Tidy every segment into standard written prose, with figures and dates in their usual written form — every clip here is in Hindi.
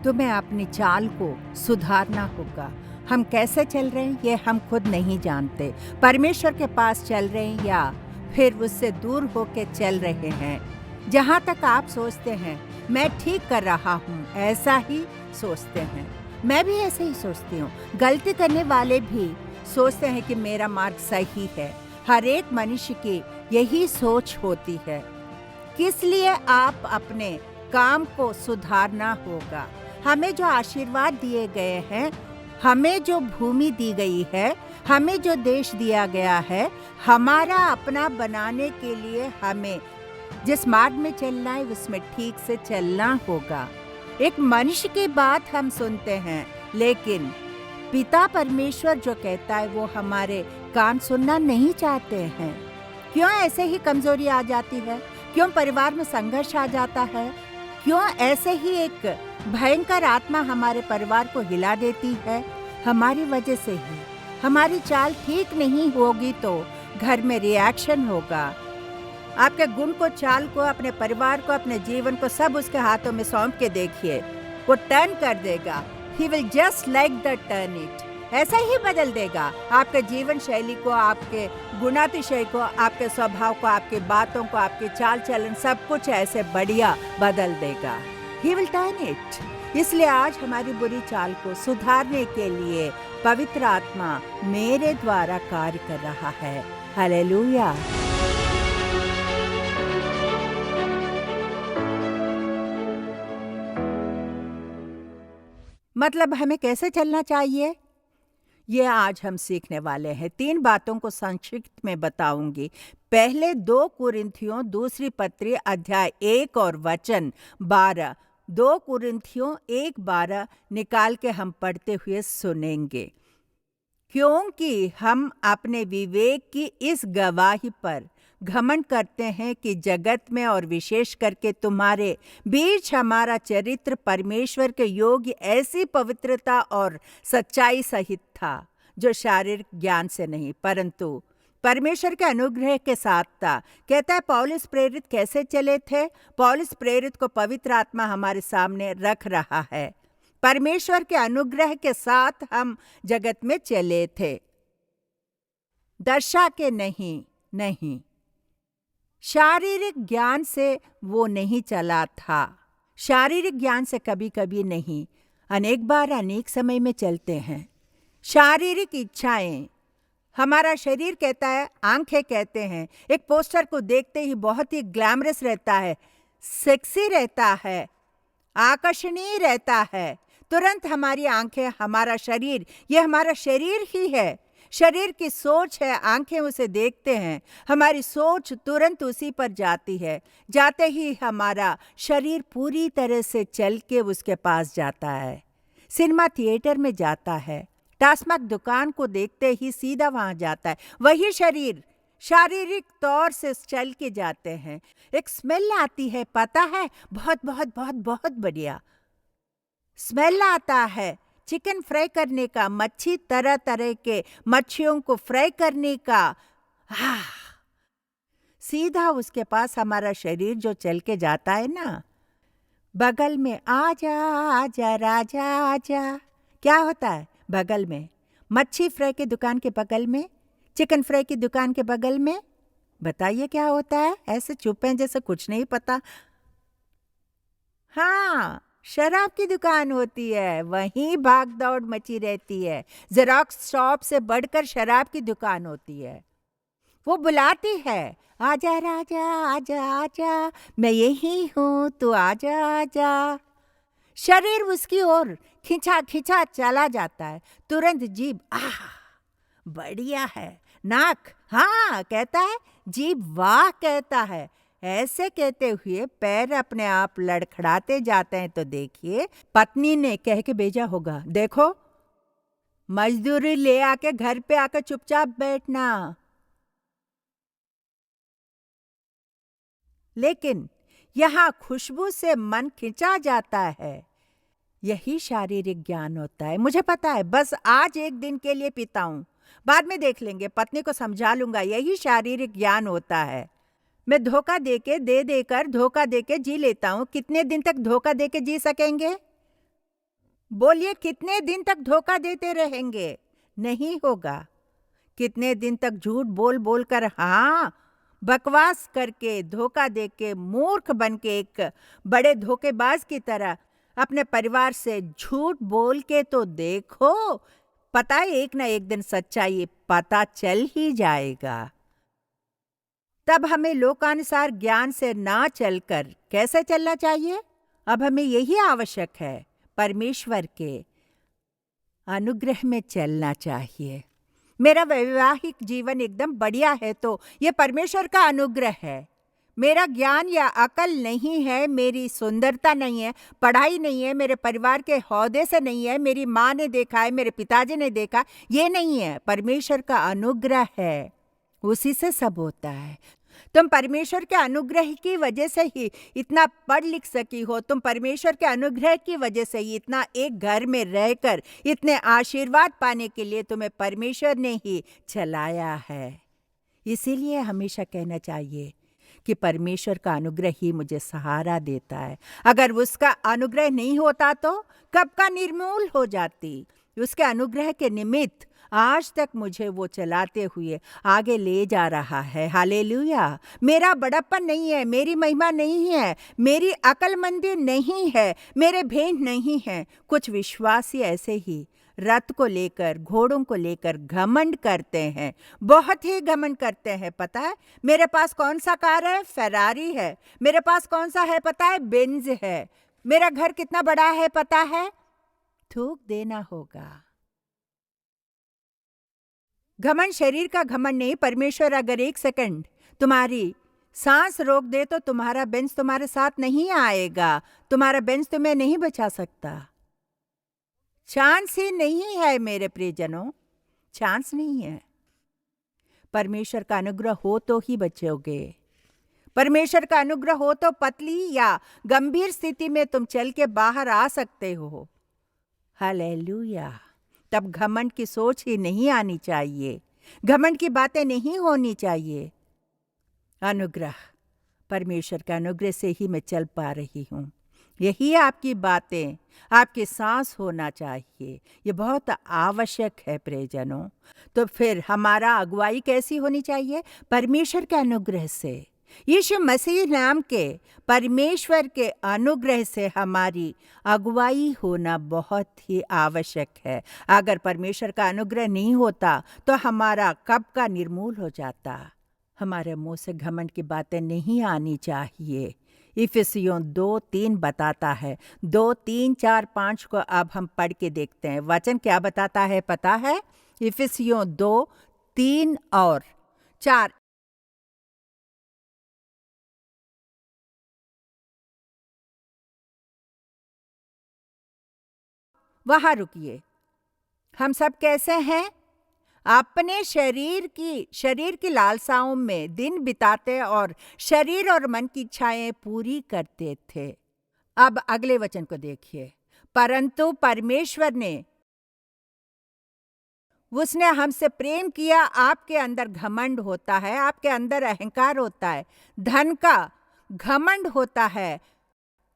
तुम्हें अपनी चाल को सुधारना होगा। हम कैसे चल रहे हैं ये हम खुद नहीं जानते। परमेश्वर के पास चल रहे हैं या फिर उससे दूर होके चल रहे हैं। जहाँ तक आप सोचते हैं मैं ठीक कर रहा हूँ, ऐसा ही सोचते हैं। मैं भी ऐसे ही सोचती हूँ। गलती करने वाले भी सोचते हैं कि मेरा मार्ग सही है। हर एक मनुष्य की यही सोच होती है। किस लिए आप अपने काम को सुधारना होगा। हमें जो आशीर्वाद दिए गए हैं, हमें जो भूमि दी गई है, हमें जो देश दिया गया है, हमारा अपना बनाने के लिए हमें जिस मार्ग में चलना है उसमें ठीक से चलना होगा। एक मनुष्य की बात हम सुनते हैं, लेकिन पिता परमेश्वर जो कहता है वो हमारे कान सुनना नहीं चाहते हैं। क्यों ऐसे ही कमजोरी आ जाती है? क्यों परिवार में संघर्ष आ जाता है? क्यों ऐसे ही एक भयंकर आत्मा हमारे परिवार को हिला देती है? हमारी वजह से ही। हमारी चाल ठीक नहीं होगी तो घर में रिएक्शन होगा। आपके गुण को, चाल को, अपने परिवार को, अपने जीवन को सब उसके हाथों में सौंप के देखिए। वो टर्न कर देगा। He will just like the turn it. ऐसा ही बदल देगा आपके जीवन शैली को, आपके गुणातिशय को, आपके स्वभाव को, आपकी बातों को, आपके चाल चलन, सब कुछ ऐसे बढ़िया बदल देगा। He will turn it. इसलिए आज हमारी बुरी चाल को सुधारने के लिए पवित्र आत्मा मेरे द्वारा कार्य कर रहा है। हालेलुया। मतलब हमें कैसे चलना चाहिए, ये आज हम सीखने वाले हैं। 3 बातों को संक्षिप्त में बताऊंगी। पहले 2 कुरिन्थियों दूसरी पत्री अध्याय 1 और वचन 12। 2 कुरिन्थियों 1:12 निकाल के हम पढ़ते हुए सुनेंगे। क्योंकि हम अपने विवेक की इस गवाही पर घमंड करते हैं कि जगत में और विशेष करके तुम्हारे बीच हमारा चरित्र परमेश्वर के योग्य ऐसी पवित्रता और सच्चाई सहित था, जो शारीरिक ज्ञान से नहीं परंतु परमेश्वर के अनुग्रह के साथ था। कहता है पौलुस प्रेरित कैसे चले थे? पौलुस प्रेरित को पवित्र आत्मा हमारे सामने रख रहा है। परमेश्वर के अनुग्रह के साथ हम जगत में चले थे, दर्शा के नहीं, शारीरिक ज्ञान से वो नहीं चला था। शारीरिक ज्ञान से कभी कभी नहीं, अनेक बार अनेक समय में चलते हैं। शारीरिक इच्छाएं, हमारा शरीर कहता है, आंखें कहते हैं। एक पोस्टर को देखते ही बहुत ही ग्लैमरस रहता है, सेक्सी रहता है, आकर्षणीय रहता है। तुरंत हमारी आंखें, हमारा शरीर, ये हमारा शरीर ही है। शरीर की सोच है, आंखें उसे देखते हैं, हमारी सोच तुरंत उसी पर जाती है। जाते ही हमारा शरीर पूरी तरह से चल के उसके पास जाता है। सिनेमा थिएटर में जाता है, टास्माक दुकान को देखते ही सीधा वहां जाता है। वही शरीर शारीरिक तौर से चल के जाते हैं। एक स्मेल आती है, पता है, बहुत बहुत बहुत बहुत बढ़िया स्मेल आता है। चिकन फ्राई करने का, मच्छी, तरह तरह के मच्छियों को फ्राई करने का, सीधा उसके पास हमारा शरीर जो चल के जाता है ना, बगल में आजा आजा राजा आजा। क्या होता है बगल में? मच्छी फ्राई की दुकान के बगल में, चिकन फ्राई की दुकान के बगल में, बताइए क्या होता है? ऐसे चुप हैं जैसे कुछ नहीं पता। हाँ, शराब की दुकान होती है, वहीं भाग दौड़ मची रहती है। जेरोक्स शॉप से बढ़कर शराब की दुकान होती है। वो बुलाती है, आजा राजा आजा आजा, मैं यही हूँ, तू आजा आजा। शरीर उसकी ओर खिंचा खिंचा चला जाता है। तुरंत जीभ बढ़िया है, नाक हाँ कहता है, जीभ वाह कहता है। ऐसे कहते हुए पैर अपने आप लड़खड़ाते जाते हैं। तो देखिए, पत्नी ने कह के भेजा होगा, देखो मजदूरी ले आके घर पे आकर चुपचाप बैठना। लेकिन यहाँ खुशबू से मन खिंचा जाता है। यही शारीरिक ज्ञान होता है। मुझे पता है, बस आज एक दिन के लिए पीता हूँ, बाद में देख लेंगे, पत्नी को समझा लूंगा। यही शारीरिक ज्ञान होता है। मैं धोखा देकर धोखा देके जी लेता हूँ। कितने दिन तक धोखा देके जी सकेंगे? बोलिए, कितने दिन तक धोखा देते रहेंगे? नहीं होगा। कितने दिन तक झूठ बोल बोल कर, हाँ, बकवास करके, धोखा दे के, मूर्ख बन के, एक बड़े धोखेबाज की तरह अपने परिवार से झूठ बोल के तो देखो। पता है, एक ना एक दिन सच्चाई पता चल ही जाएगा। तब हमें लोकानुसार ज्ञान से ना चलकर कैसे चलना चाहिए? अब हमें यही आवश्यक है, परमेश्वर के अनुग्रह में चलना चाहिए। मेरा वैवाहिक जीवन एकदम बढ़िया है तो ये परमेश्वर का अनुग्रह है। मेरा ज्ञान या अकल नहीं है, मेरी सुंदरता नहीं है, पढ़ाई नहीं है, मेरे परिवार के हौदे से नहीं है, मेरी माँ ने देखा है, मेरे पिताजी ने देखा, ये नहीं है, परमेश्वर का अनुग्रह है। उसी से सब होता है। तुम परमेश्वर के अनुग्रह की वजह से ही इतना पढ़ लिख सकी हो। तुम परमेश्वर के अनुग्रह की वजह से ही इतना एक घर में रहकर इतने आशीर्वाद पाने के लिए तुम्हें परमेश्वर ने ही चलाया है। इसीलिए हमेशा कहना चाहिए कि परमेश्वर का अनुग्रह ही मुझे सहारा देता है। अगर उसका अनुग्रह नहीं होता तो कब का निर्मूल हो जाती। उसके अनुग्रह के निमित्त आज तक मुझे वो चलाते हुए आगे ले जा रहा है। हालेलुया। मेरा बड़प्पन नहीं है, मेरी महिमा नहीं है, मेरी अकलमंदी नहीं है, मेरे भेंट नहीं है। कुछ विश्वासी ऐसे ही रथ को लेकर, घोड़ों को लेकर घमंड करते हैं, बहुत ही घमंड करते हैं। पता है मेरे पास कौन सा कार है? फेरारी है। मेरे पास कौन सा है पता है? बेंज है। मेरा घर कितना बड़ा है पता है? थूक देना होगा। घमंड शरीर का घमंड नहीं। परमेश्वर अगर एक सेकंड तुम्हारी सांस रोक दे तो तुम्हारा बेंच तुम्हारे साथ नहीं आएगा, तुम्हारा बेंच तुम्हें नहीं बचा सकता। चांस ही नहीं है मेरे प्रियजनों, चांस नहीं है। परमेश्वर का अनुग्रह हो तो ही बचोगे। परमेश्वर का अनुग्रह हो तो पतली या गंभीर स्थिति में तुम चल के बाहर आ सकते हो। हालेलुया। तब घमंड की सोच ही नहीं आनी चाहिए, घमंड की बातें नहीं होनी चाहिए। अनुग्रह, परमेश्वर के अनुग्रह से ही मैं चल पा रही हूँ। यही आपकी बातें, आपकी सांस होना चाहिए। ये बहुत आवश्यक है प्रियजनों। तो फिर हमारा अगुवाई कैसी होनी चाहिए? परमेश्वर के अनुग्रह से। यीशु मसीह नाम के परमेश्वर के अनुग्रह से हमारी अगुवाई होना बहुत ही आवश्यक है। अगर परमेश्वर का अनुग्रह नहीं होता तो हमारा कब का निर्मूल हो जाता। हमारे मुंह से घमंड की बातें नहीं आनी चाहिए। इफिसियों 2:3 बताता है। 2:3-4-5 को अब हम पढ़ के देखते हैं। वचन क्या बताता है पता है? इफिसियों 2:3 और 4। वहां रुकिए। हम सब कैसे हैं? अपने शरीर की लालसाओं में दिन बिताते और शरीर और मन की इच्छाएं पूरी करते थे। अब अगले वचन को देखिए। परंतु परमेश्वर ने उसने हमसे प्रेम किया। आपके अंदर घमंड होता है, आपके अंदर अहंकार होता है, धन का घमंड होता है,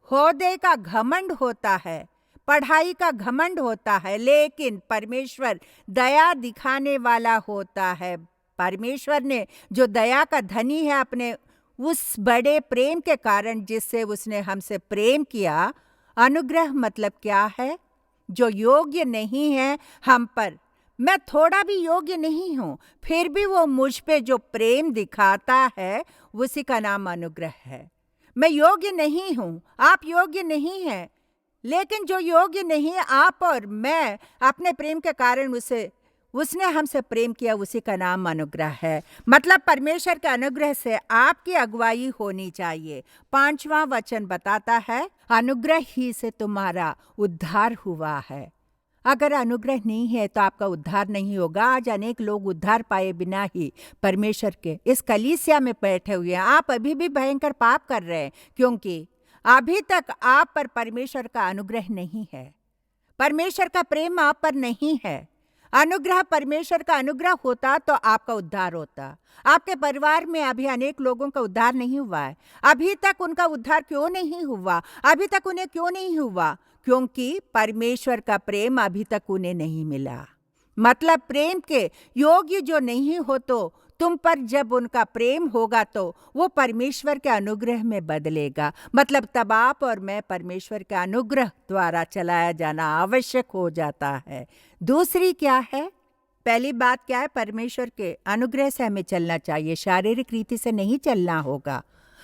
होदे का घमंड होता है, पढ़ाई का घमंड होता है, लेकिन परमेश्वर दया दिखाने वाला होता है। परमेश्वर ने जो दया का धनी है, अपने उस बड़े प्रेम के कारण जिससे उसने हमसे प्रेम किया। अनुग्रह मतलब क्या है? जो योग्य नहीं है हम पर, मैं थोड़ा भी योग्य नहीं हूं, फिर भी वो मुझ पे जो प्रेम दिखाता है उसी का नाम अनुग्रह है। मैं योग्य नहीं हूं, आप योग्य नहीं हैं, लेकिन जो योग्य नहीं आप और मैं, अपने प्रेम के कारण उसने हमसे प्रेम किया, उसी का नाम अनुग्रह है। मतलब परमेश्वर के अनुग्रह से आपकी अगुवाई होनी चाहिए। 5वां वचन बताता है, अनुग्रह ही से तुम्हारा उद्धार हुआ है। अगर अनुग्रह नहीं है तो आपका उद्धार नहीं होगा। आज अनेक लोग उद्धार पाए बिना ही परमेश्वर के इस कलीसिया में बैठे हुए हैं। आप अभी भी भयंकर पाप कर रहे हैं, क्योंकि अभी तक आप पर परमेश्वर का अनुग्रह नहीं है, परमेश्वर का प्रेम आप पर नहीं है। अनुग्रह परमेश्वर का अनुग्रह होता तो आपका उद्धार होता। आपके परिवार में अभी अनेक लोगों का उद्धार नहीं हुआ है। अभी तक उनका उद्धार क्यों नहीं हुआ? अभी तक उन्हें क्यों नहीं हुआ? क्योंकि परमेश्वर का प्रेम अभी तक उन्हें नहीं मिला। मतलब प्रेम के योग्य जो नहीं हो, तो तुम पर जब उनका प्रेम होगा तो वो परमेश्वर के अनुग्रह में बदलेगा। मतलब तब आप और मैं परमेश्वर के अनुग्रह द्वारा चलाया जाना आवश्यक हो जाता है। दूसरी क्या है? पहली बात क्या है? परमेश्वर के अनुग्रह से हमें चलना चाहिए, शारीरिक रीति से नहीं चलना होगा।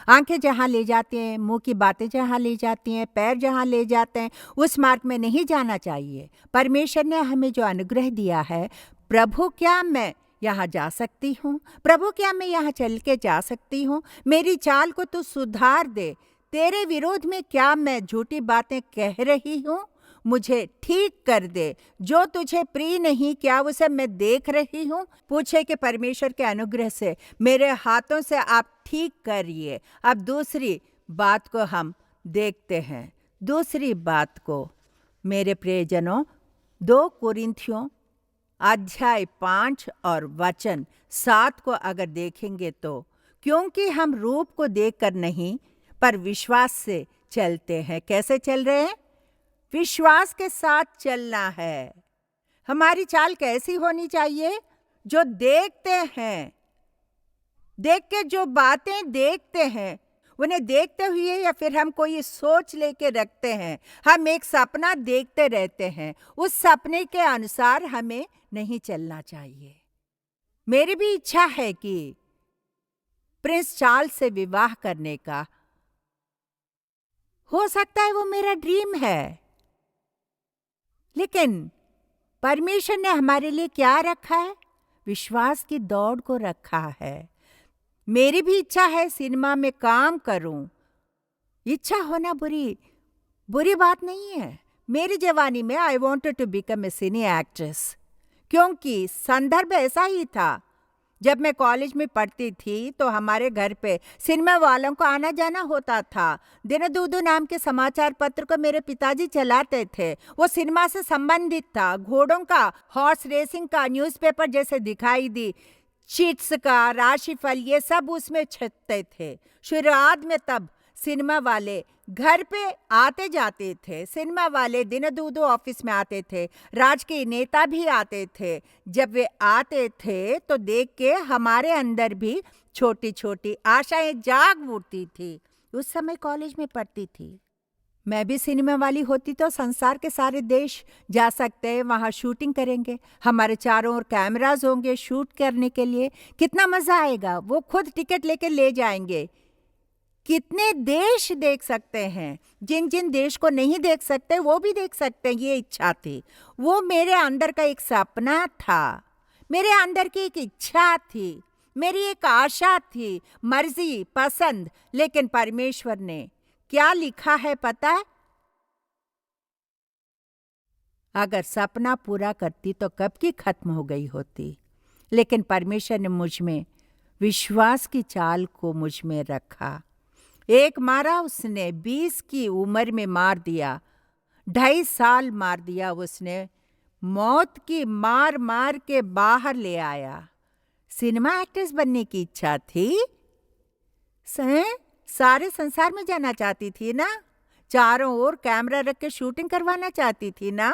आंखें जहाँ ले जाती हैं, मुंह की बातें जहाँ ले जाती हैं, पैर जहाँ ले जाते हैं, उस मार्ग में नहीं जाना चाहिए। परमेश्वर ने हमें जो अनुग्रह दिया है, प्रभु क्या मैं यहाँ जा सकती हूँ? प्रभु क्या मैं यहाँ चल के जा सकती हूँ? मेरी चाल को तू सुधार दे। तेरे विरोध में क्या मैं झूठी बातें कह रही हूँ? मुझे ठीक कर दे। जो तुझे प्रिय नहीं क्या उसे मैं देख रही हूँ? पूछे कि परमेश्वर के अनुग्रह से मेरे हाथों से आप ठीक करिए। अब दूसरी बात को हम देखते हैं। दूसरी बात को मेरे प्रियजनों, 2 कुरिन्थियों अध्याय 5 और वचन 7 को अगर देखेंगे तो, क्योंकि हम रूप को देखकर नहीं पर विश्वास से चलते हैं। कैसे चल रहे हैं? विश्वास के साथ चलना है। हमारी चाल कैसी होनी चाहिए? जो देखते हैं, देख के जो बातें देखते हैं, उन्हें देखते हुए या फिर हम कोई सोच लेके रखते हैं, हम एक सपना देखते रहते हैं, उस सपने के अनुसार हमें नहीं चलना चाहिए। मेरी भी इच्छा है कि प्रिंस चार्ल्स से विवाह करने का। हो सकता है वो मेरा ड्रीम है, लेकिन परमेश्वर ने हमारे लिए क्या रखा है? विश्वास की दौड़ को रखा है। मेरी भी इच्छा है सिनेमा में काम करूं। इच्छा होना बुरी बात नहीं है। मेरी जवानी में I wanted to become a cine actress, क्योंकि संदर्भ ऐसा ही था। जब मैं कॉलेज में पढ़ती थी तो हमारे घर पे सिनेमा वालों को आना जाना होता था। दिनदूदू नाम के समाचार पत्र को मेरे पिताजी चलाते थे। वो सिनेमा से संबंधित था। घोड़ों का, हॉर्स रेसिंग का न्यूज़पेपर जैसे दिखाई दी, चिट्स का, राशिफल, ये सब उसमें छपते थे। शुरुआत में तब सिनेमा वाले घर पे आते जाते थे। सिनेमा वाले दिनदूदू ऑफिस में आते थे। राजकीय नेता भी आते थे। जब वे आते थे तो देख के हमारे अंदर भी छोटी छोटी आशाएं जाग उठती थी। उस समय कॉलेज में पढ़ती थी। मैं भी सिनेमा वाली होती तो संसार के सारे देश जा सकते हैं, वहाँ शूटिंग करेंगे। हमारे चारों ओर कैमराज होंगे शूट करने के लिए। कितना मजा आएगा। वो खुद टिकट लेके ले जाएंगे। कितने देश देख सकते हैं। जिन जिन देश को नहीं देख सकते वो भी देख सकते हैं। ये इच्छा थी। वो मेरे अंदर का एक सपना था। मेरे अंदर की एक इच्छा थी। मेरी एक आशा थी, मर्जी, पसंद। लेकिन परमेश्वर ने क्या लिखा है पता है? अगर सपना पूरा करती तो कब की खत्म हो गई होती। लेकिन परमेश्वर ने मुझ में विश्वास की चाल को मुझ में रखा। एक मारा उसने, 20 की उम्र में मार दिया। 2.5 साल मार दिया उसने। मौत की मार मार के बाहर ले आया। सिनेमा एक्ट्रेस बनने की इच्छा थी। सारे संसार में जाना चाहती थी ना। चारों ओर कैमरा रख के शूटिंग करवाना चाहती थी ना।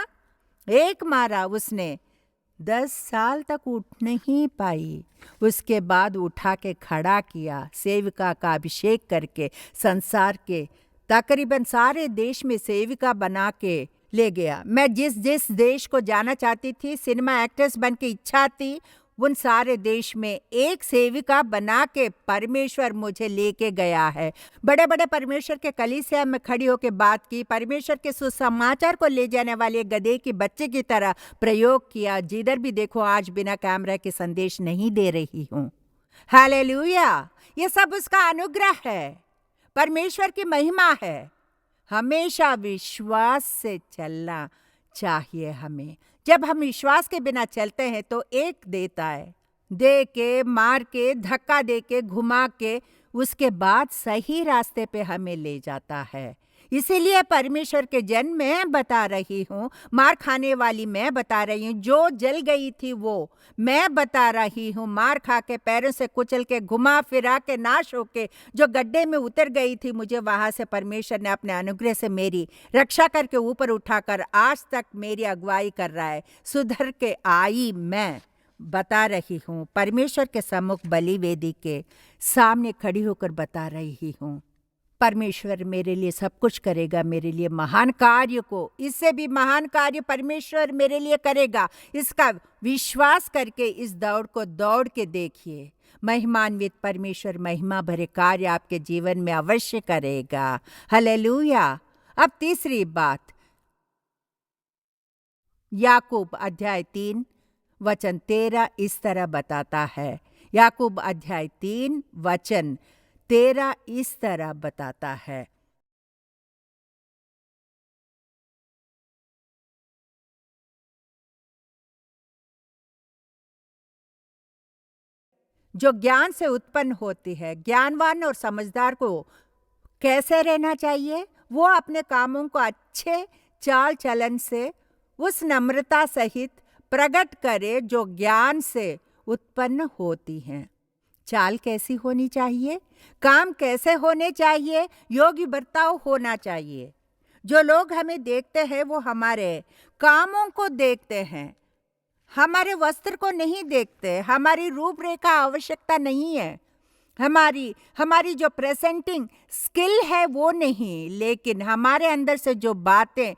एक मारा उसने, 10 साल तक उठ नहीं पाई। उसके बाद उठा के खड़ा किया, सेविका का अभिषेक करके संसार के तकरीबन सारे देश में सेविका बना के ले गया। मैं जिस जिस देश को जाना चाहती थी, सिनेमा एक्ट्रेस बन की इच्छा थी, उन सारे देश में एक सेविका बना के परमेश्वर मुझे लेके गया है। बड़े बड़े परमेश्वर के कलीसिया में खड़ी होकर बात की। परमेश्वर के सुसमाचार को ले जाने वाले गधे की बच्चे की तरह प्रयोग किया। जिधर भी देखो आज बिना कैमरा के संदेश नहीं दे रही हूँ। हालेलुया! ये सब उसका अनुग्रह है, परमेश्वर की महिमा है। हमेशा विश्वास से चलना चाहिए हमें। जब हम विश्वास के बिना चलते हैं तो एक देता है, दे के, मार के, धक्का दे के, घुमा के, उसके बाद सही रास्ते पे हमें ले जाता है। इसीलिए परमेश्वर के जन मैं बता रही हूँ, मार खाने वाली मैं बता रही हूँ, जो जल गई थी वो मैं बता रही हूँ, मार खा के पैरों से कुचल के घुमा फिरा के नाश होके जो गड्ढे में उतर गई थी, मुझे वहां से परमेश्वर ने अपने अनुग्रह से मेरी रक्षा करके ऊपर उठाकर आज तक मेरी अगुवाई कर रहा है। सुधर के आई मैं बता रही हूँ, परमेश्वर के सम्मुख बलि वेदी के सामने खड़ी होकर बता रही हूँ, परमेश्वर मेरे लिए सब कुछ करेगा, मेरे लिए महान कार्य को, इससे भी महान कार्य परमेश्वर मेरे लिए करेगा। इसका विश्वास करके इस दौड़ को दौड़ के देखिए। महिमान्वित परमेश्वर महिमा भरे कार्य आपके जीवन में अवश्य करेगा। हालेलुया। अब तीसरी बात, याकूब अध्याय 3 वचन 13 इस तरह बताता है। याकूब अध्याय 3 वचन 13 इस तरह बताता है। जो ज्ञान से उत्पन्न होती है, ज्ञानवान और समझदार को कैसे रहना चाहिए? वो अपने कामों को अच्छे चाल चलन से उस नम्रता सहित प्रकट करे जो ज्ञान से उत्पन्न होती हैं। चाल कैसी होनी चाहिए? काम कैसे होने चाहिए? योग्य बर्ताव होना चाहिए। जो लोग हमें देखते हैं वो हमारे कामों को देखते हैं, हमारे वस्त्र को नहीं देखते। हमारी रूपरेखा आवश्यकता नहीं है, हमारी जो प्रेजेंटिंग स्किल है वो नहीं, लेकिन हमारे अंदर से जो बातें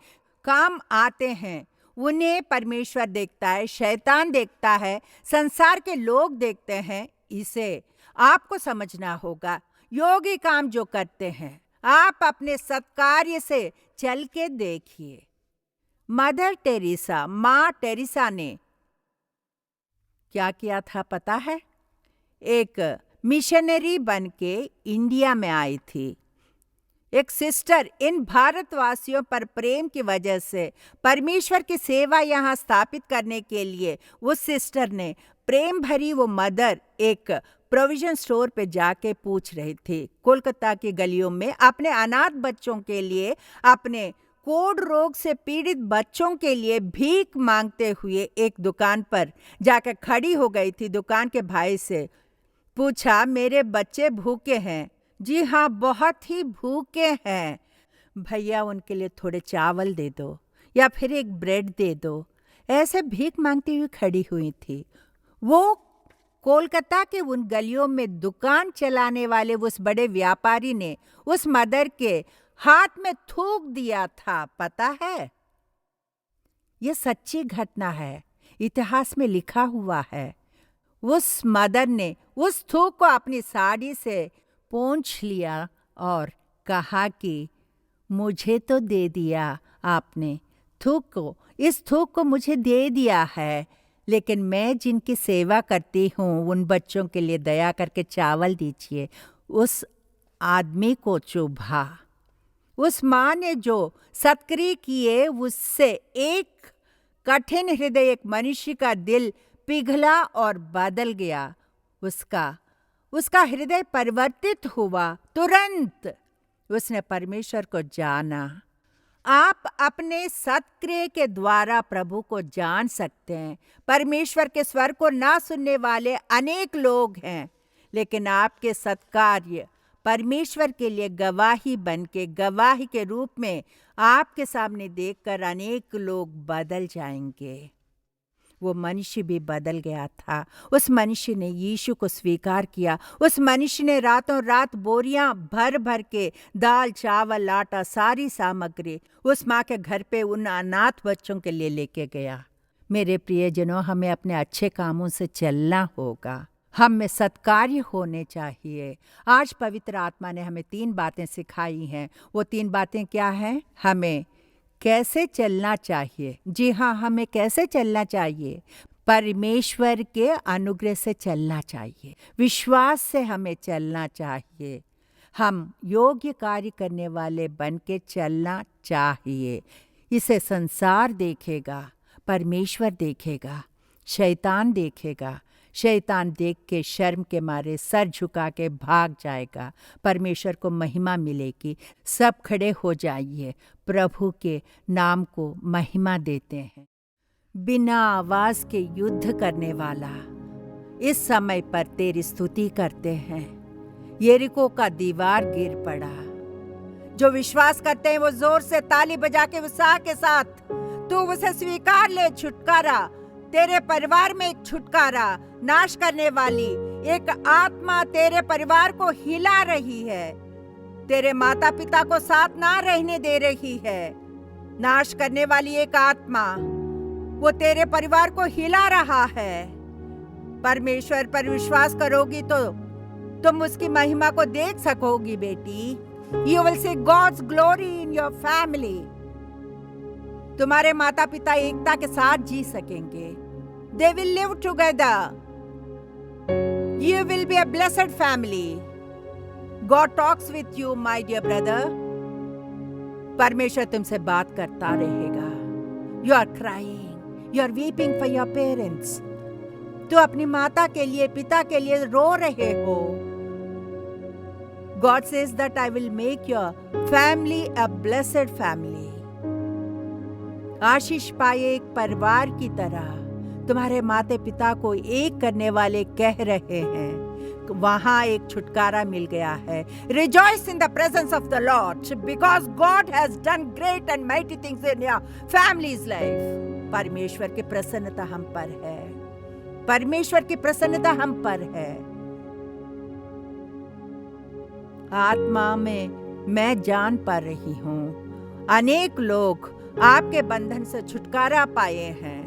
काम आते हैं उन्हें परमेश्वर देखता है, शैतान देखता है, संसार के लोग देखते हैं। इसे आपको समझना होगा। योगी काम जो करते हैं, आप अपने सत्कार्य से चल के देखिए। मदर टेरेसा, माँ टेरेसा ने क्या किया था पता है? एक मिशनरी बन के इंडिया में आई थी। एक सिस्टर इन भारतवासियों पर प्रेम की वजह से परमेश्वर की सेवा यहाँ स्थापित करने के लिए उस सिस्टर ने प्रेम भरी वो मदर एक प्रोविजन स्टोर पे जाके पूछ रही थी, कोलकाता की गलियों में अपने अनाथ बच्चों के लिए, अपने कोढ़ रोग से पीड़ित बच्चों के लिए भीख मांगते हुए एक दुकान पर जाकर खड़ी हो गई थी। दुकान के भाई से पूछा, मेरे बच्चे भूखे हैं। जी हाँ, बहुत ही भूखे हैं भैया, उनके लिए थोड़े चावल दे दो या फिर एक ब्रेड दे दो। ऐसे भीख मांगती हुई खड़ी हुई थी। वो कोलकाता के उन गलियों में दुकान चलाने वाले उस बड़े व्यापारी ने उस मदर के हाथ में थूक दिया था, पता है? यह सच्ची घटना है, इतिहास में लिखा हुआ है। उस मदर ने उस थूक को अपनी साड़ी से पोंछ लिया और कहा कि मुझे तो दे दिया आपने थूक को, इस थूक को मुझे दे दिया है, लेकिन मैं जिनकी सेवा करती हूँ उन बच्चों के लिए दया करके चावल दीजिए। उस आदमी को चुभा। उस माँ ने जो सत्क्रिय किए उससे एक कठिन हृदय, एक मनुष्य का दिल पिघला और बदल गया। उसका हृदय परिवर्तित हुआ। तुरंत उसने परमेश्वर को जाना। आप अपने सत्क्रिय के द्वारा प्रभु को जान सकते हैं। परमेश्वर के स्वर को ना सुनने वाले अनेक लोग हैं, लेकिन आपके सत्कार्य परमेश्वर के लिए गवाही बनके, गवाही के रूप में आपके सामने देखकर अनेक लोग बदल जाएंगे। वो मनुष्य भी बदल गया था। उस मनुष्य ने यीशु को स्वीकार किया। उस मनुष्य ने रातों रात बोरियां भर भर के दाल, चावल, आटा, सारी सामग्री उस माँ के घर पे उन अनाथ बच्चों के लिए लेके गया। मेरे प्रियजनों, हमें अपने अच्छे कामों से चलना होगा। हम में सत्कार्य होने चाहिए। आज पवित्र आत्मा ने हमें 3 बातें सिखाई हैं। वो 3 बातें क्या हैं? हमें कैसे चलना चाहिए। जी हाँ, हमें कैसे चलना चाहिए? परमेश्वर के अनुग्रह से चलना चाहिए, विश्वास से हमें चलना चाहिए। हम योग्य कार्य करने वाले बन के चलना चाहिए। इसे संसार देखेगा, परमेश्वर देखेगा, शैतान देखेगा। शैतान देख के शर्म के मारे सर झुका के भाग जाएगा। परमेश्वर को महिमा मिलेगी। सब खड़े हो जाइए, प्रभु के नाम को महिमा देते हैं। बिना आवाज के युद्ध करने वाला, इस समय पर तेरी स्तुति करते हैं। यरीको का दीवार गिर पड़ा। जो विश्वास करते हैं वो जोर से ताली बजा के उत्साह के साथ तू उसे स्वीकार ले। छुटकारा, तेरे परिवार में एक छुटकारा, नाश करने वाली एक आत्मा तेरे परिवार को हिला रही है। तेरे माता पिता को साथ ना रहने दे रही है। नाश करने वाली एक आत्मा वो तेरे परिवार को हिला रहा है। परमेश्वर पर विश्वास करोगी तो तुम उसकी महिमा को देख सकोगी बेटी। You will see God's glory in your family. तुम्हारे माता पिता एकता के साथ जी सकेंगे। They will live together. You will be a blessed family. God talks with you, my dear brother. परमेश्वर तुमसे बात करता रहेगा। You are crying. You are weeping for your parents. तो अपनी माता के लिए, पिता के लिए रो रहे हो। God says that I will make your family a blessed family. आशीष पाए एक परिवार की तरह तुम्हारे माता पिता को एक करने वाले कह रहे हैं। वहां एक छुटकारा मिल गया है। Rejoice in the presence of the Lord because God has done great and mighty things in your family's life. परमेश्वर की प्रसन्नता हम पर है। परमेश्वर की प्रसन्नता हम पर है। आत्मा में मैं जान पा रही हूँ अनेक लोग आपके बंधन से छुटकारा पाए हैं।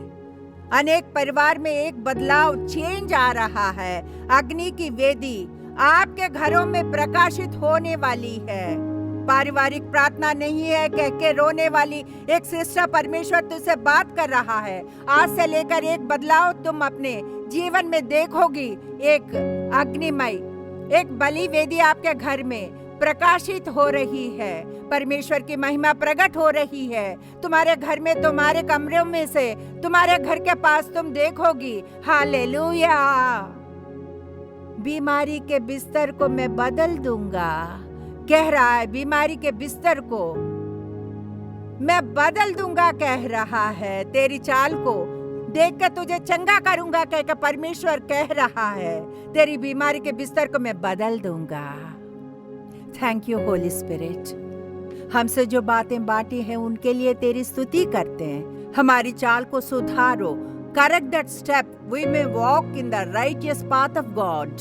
अनेक परिवार में एक बदलाव, चेंज आ रहा है। अग्नि की वेदी आपके घरों में प्रकाशित होने वाली है। पारिवारिक प्रार्थना नहीं है कह के रोने वाली एक सिस्टर, परमेश्वर तुझसे बात कर रहा है। आज से लेकर एक बदलाव तुम अपने जीवन में देखोगी। एक अग्निमय, एक बलि वेदी आपके घर में प्रकाशित हो रही है। परमेश्वर की महिमा प्रकट हो रही है। तुम्हारे घर में, तुम्हारे कमरों में से, तुम्हारे घर के पास तुम देखोगी। हालेलुया। बीमारी के बिस्तर को मैं बदल दूंगा, कह रहा है। बीमारी के बिस्तर को मैं बदल दूंगा, कह रहा है। तेरी चाल को देख कर तुझे चंगा करूंगा, कहकर परमेश्वर कह रहा है। तेरी बीमारी के बिस्तर को मैं बदल दूंगा। Thank you Holi spirit. हमसे जो बातें बांटी हैं उनके लिए तेरी स्तुति करते हैं। हमारी चाल को सुधारो। Correct that step we may walk in the righteous path of God.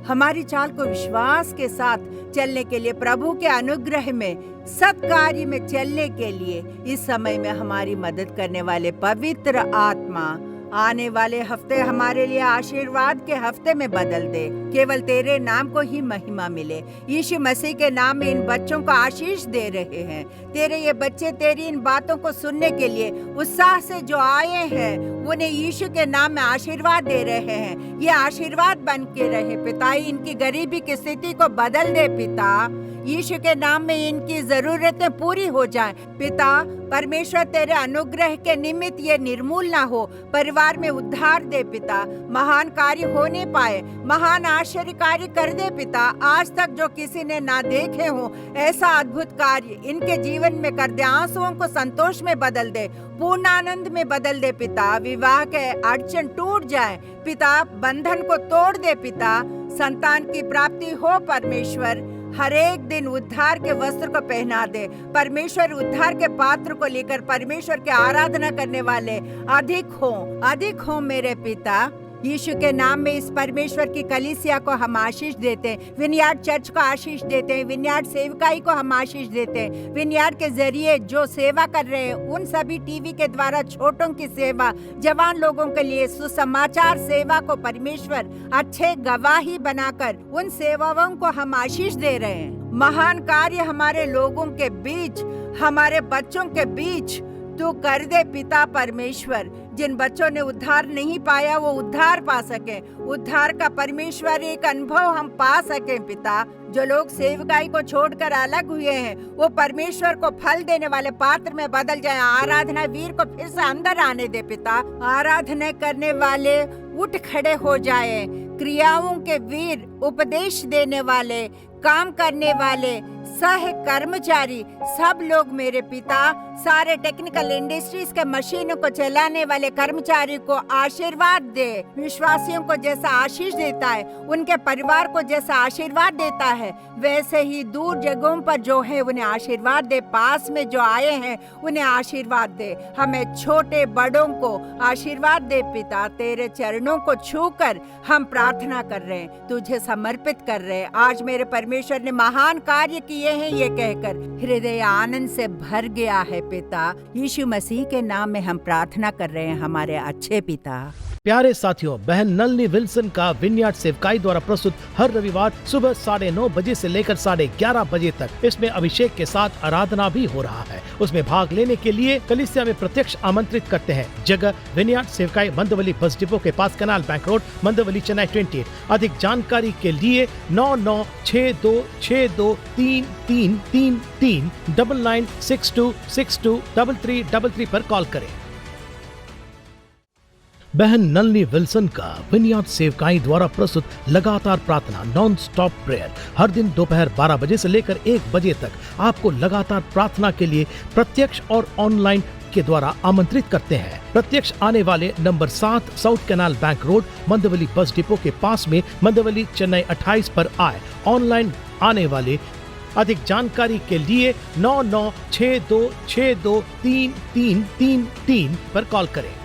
हमारी चाल को विश्वास के साथ चलने के लिए, प्रभु के अनुग्रह में, सत्कार्य में चलने के लिए इस समय में हमारी मदद करने वाले पवित्र आत्मा आने वाले हफ्ते हमारे लिए आशीर्वाद के हफ्ते में बदल दे। केवल तेरे नाम को ही महिमा मिले। यीशु मसीह के नाम में इन बच्चों को आशीष दे रहे हैं। तेरे ये बच्चे तेरी इन बातों को सुनने के लिए उत्साह से जो आए हैं, उन्हें यीशु के नाम में आशीर्वाद दे रहे हैं। ये आशीर्वाद बन के रहे पिता। इनकी गरीबी की स्थिति को बदल दे पिता। यीशु के नाम में इनकी जरूरतें पूरी हो जाएं। पिता परमेश्वर, तेरे अनुग्रह के निमित्त ये निर्मूल ना हो। परिवार में उद्धार दे पिता। महान कार्य होने पाए, महान आश्चर्य कार्य कर दे पिता। आज तक जो किसी ने ना देखे हो ऐसा अद्भुत कार्य इनके जीवन में कर दे। आंसुओं को संतोष में बदल दे, पूर्ण आनंद में बदल दे पिता। विवाह के अड़चन टूट जाए पिता, बंधन को तोड़ दे पिता। संतान की प्राप्ति हो परमेश्वर। हर एक दिन उद्धार के वस्त्र को पहना दे परमेश्वर। उद्धार के पात्र को लेकर परमेश्वर के आराधना करने वाले अधिक हो मेरे पिता। यीशु के नाम में इस परमेश्वर की कलीसिया को हम आशीष देते हैं। विनयार्ड चर्च को आशीष देते हैं। विनयार्ड सेवकाई को हम आशीष देते हैं। विनयार्ड के जरिए जो सेवा कर रहे हैं, उन सभी टीवी के द्वारा छोटों की सेवा, जवान लोगों के लिए सुसमाचार सेवा को परमेश्वर अच्छे गवाही बनाकर उन सेवाओं को हम आशीष दे रहे हैं। महान कार्य हमारे लोगों के बीच, हमारे बच्चों के बीच तू कर दे पिता परमेश्वर। जिन बच्चों ने उद्धार नहीं पाया वो उद्धार पा सके, उद्धार का परमेश्वर एक अनुभव हम पा सके पिता। जो लोग सेवकाई को छोड़कर अलग हुए हैं वो परमेश्वर को फल देने वाले पात्र में बदल जाए। आराधना वीर को फिर से अंदर आने दे पिता। आराधना करने वाले उठ खड़े हो जाए, क्रियाओं के वीर, उपदेश देने वाले, काम करने वाले, सह कर्मचारी, सब लोग मेरे पिता, सारे टेक्निकल इंडस्ट्रीज के मशीनों को चलाने वाले कर्मचारी को आशीर्वाद दे। विश्वासियों को जैसा आशीष देता है, उनके परिवार को जैसा आशीर्वाद देता है, वैसे ही दूर जगहों पर जो है उन्हें आशीर्वाद दे। पास में जो आए हैं उन्हें आशीर्वाद दे। हमें छोटे बड़ों को आशीर्वाद दे पिता। तेरे चरणों को छूकर हम प्रार्थना कर रहे हैं, तुझे समर्पित कर रहे हैं। आज मेरे परमेश्वर ने महान कार्य किए हैं, ये कहकर हृदय आनंद से भर गया है पिता। यीशु मसीह के नाम में हम प्रार्थना कर रहे हैं, हमारे अच्छे पिता। प्यारे साथियों, बहन नलनी विल्सन का विनयार्ड सेवकाई द्वारा प्रस्तुत हर रविवार सुबह 9:30 बजे से लेकर 11:30 बजे तक इसमें अभिषेक के साथ आराधना भी हो रहा है। उसमें भाग लेने के लिए कलीसिया में प्रत्यक्ष आमंत्रित करते हैं। जगह विनयार्ड सेवकाई, मंदवली बस डिपो के पास, कैनाल बैंक रोड, मंदवली, चेन्नई 28। अधिक जानकारी के लिए 9962623333 9962623333 पर कॉल करें। बहन नलनी विल्सन का विनयार्ड सेवकाई द्वारा प्रस्तुत लगातार प्रार्थना, नॉन स्टॉप प्रेयर, हर दिन दोपहर 12 बजे से लेकर 1 बजे तक आपको लगातार प्रार्थना के लिए प्रत्यक्ष और ऑनलाइन के द्वारा आमंत्रित करते हैं। प्रत्यक्ष आने वाले number 7 south canal bank road, Mandawali bus depot के पास में, मंदवली, चेन्नई 28 पर आए। ऑनलाइन आने वाले अधिक जानकारी के लिए 9962623333 पर कॉल करें।